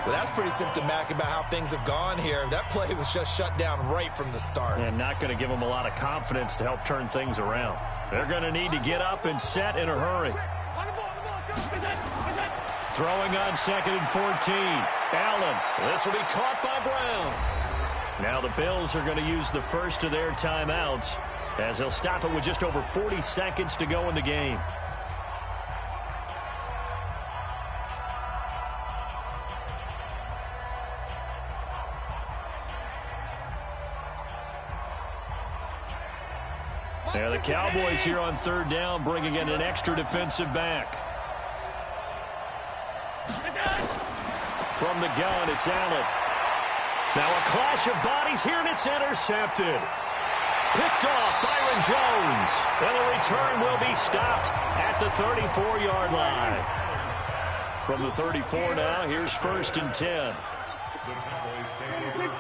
Well, that's pretty symptomatic about how things have gone here. That play was just shut down right from the start. And not going to give them a lot of confidence to help turn things around. They're going to need to get up and set in a hurry. Throwing on 2nd and 14. Allen. This will be caught by Brown. Now the Bills are going to use the first of their timeouts as they'll stop it with just over 40 seconds to go in the game. Yeah, the Cowboys here on 3rd down, bringing in an extra defensive back. From the gun, it's Allen. Now a clash of bodies here, and it's intercepted. Picked off Byron Jones. And the return will be stopped at the 34-yard line. From the 34 now, here's 1st and 10.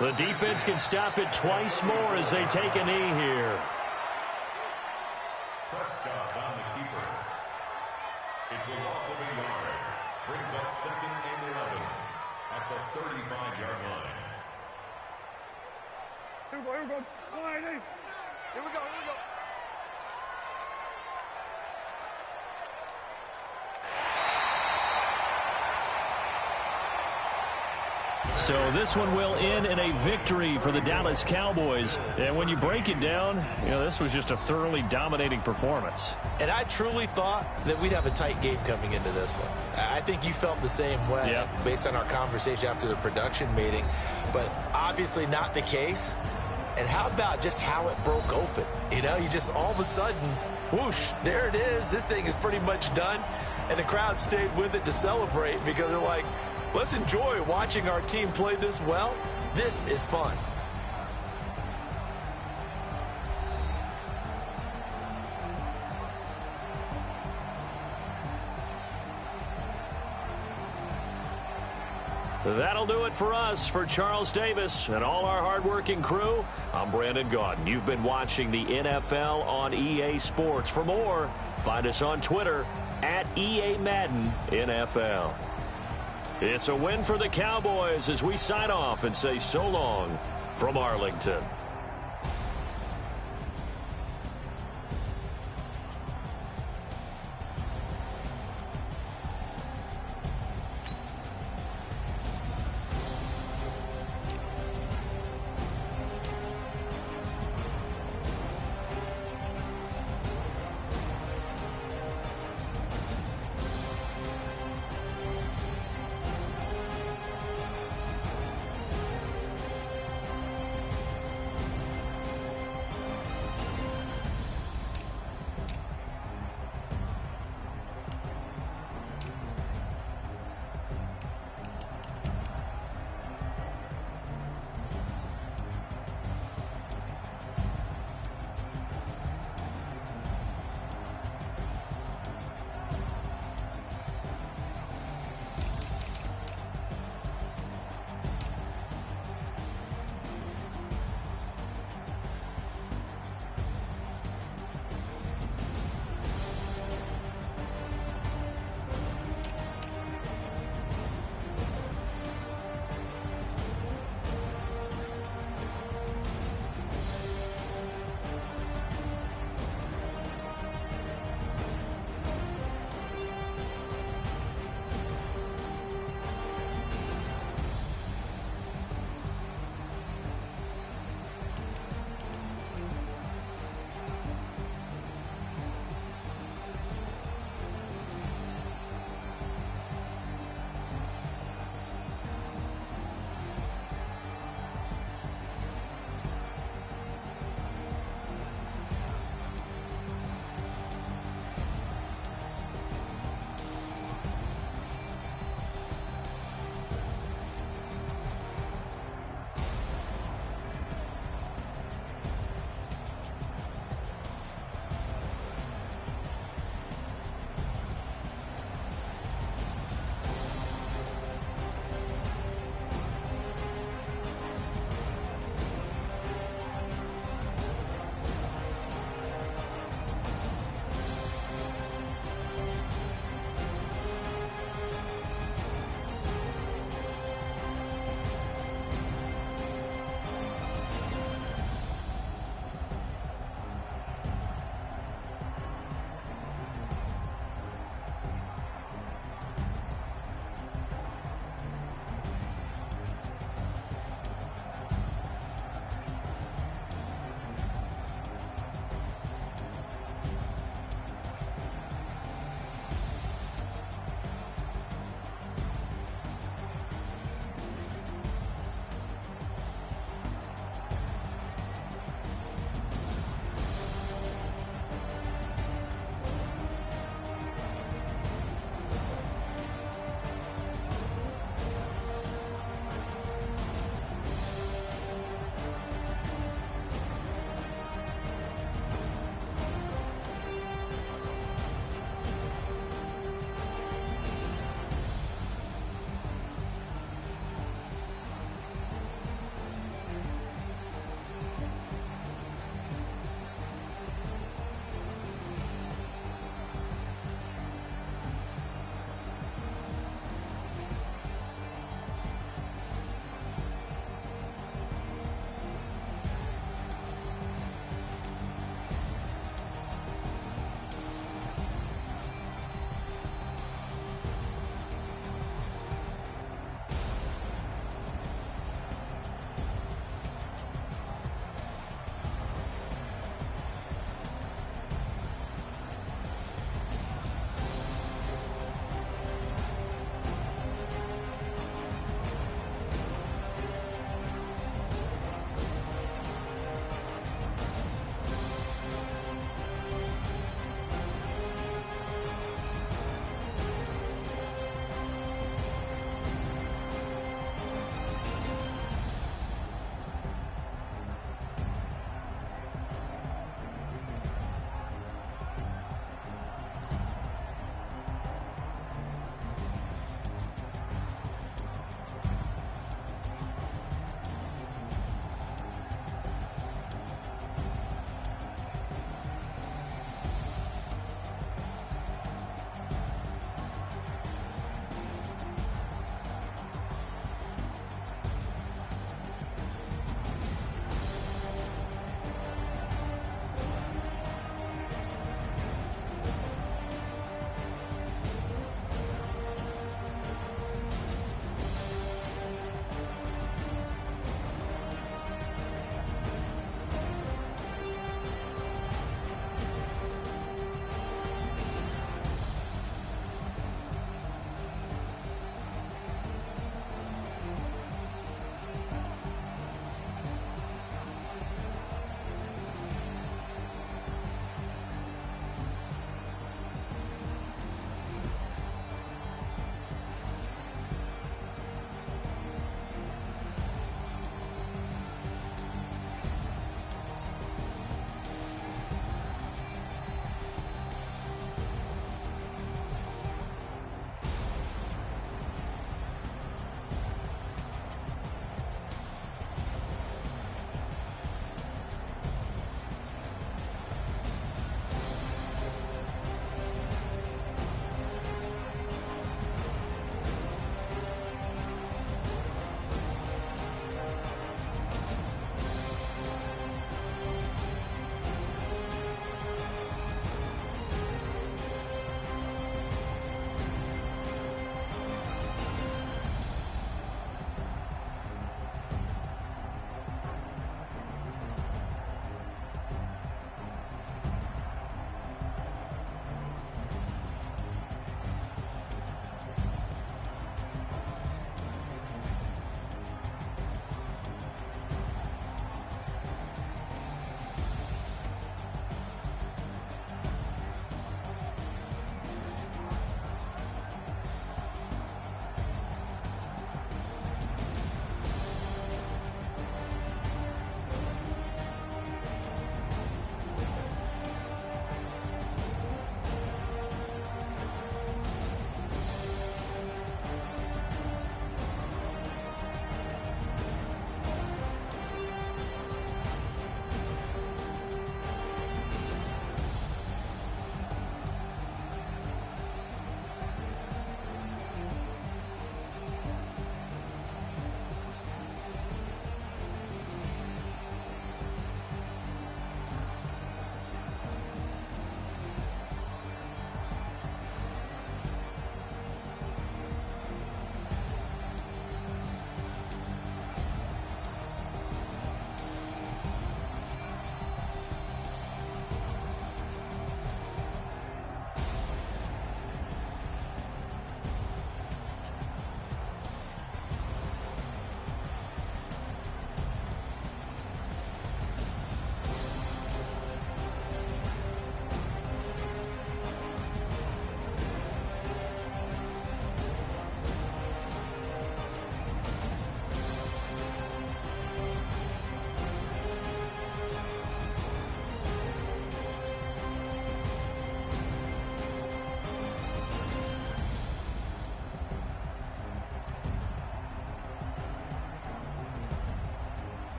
The defense can stop it twice more as they take a knee here. Prescott on the keeper. It's a loss of a yard. Brings up 2nd and 11 at the 35-yard line. Here we go. All right, hey. Here we go. So this one will end in a victory for the Dallas Cowboys. And when you break it down, this was just a thoroughly dominating performance. And I truly thought that we'd have a tight game coming into this one. I think you felt the same way based on our conversation after the production meeting. But obviously not the case. And how about just how it broke open? You just all of a sudden, whoosh, there it is. This thing is pretty much done. And the crowd stayed with it to celebrate because they're like, let's enjoy watching our team play this well. This is fun. That'll do it for us. For Charles Davis and all our hardworking crew, I'm Brandon Gaudin. You've been watching the NFL on EA Sports. For more, find us on Twitter at EA Madden NFL. It's a win for the Cowboys as we sign off and say so long from Arlington.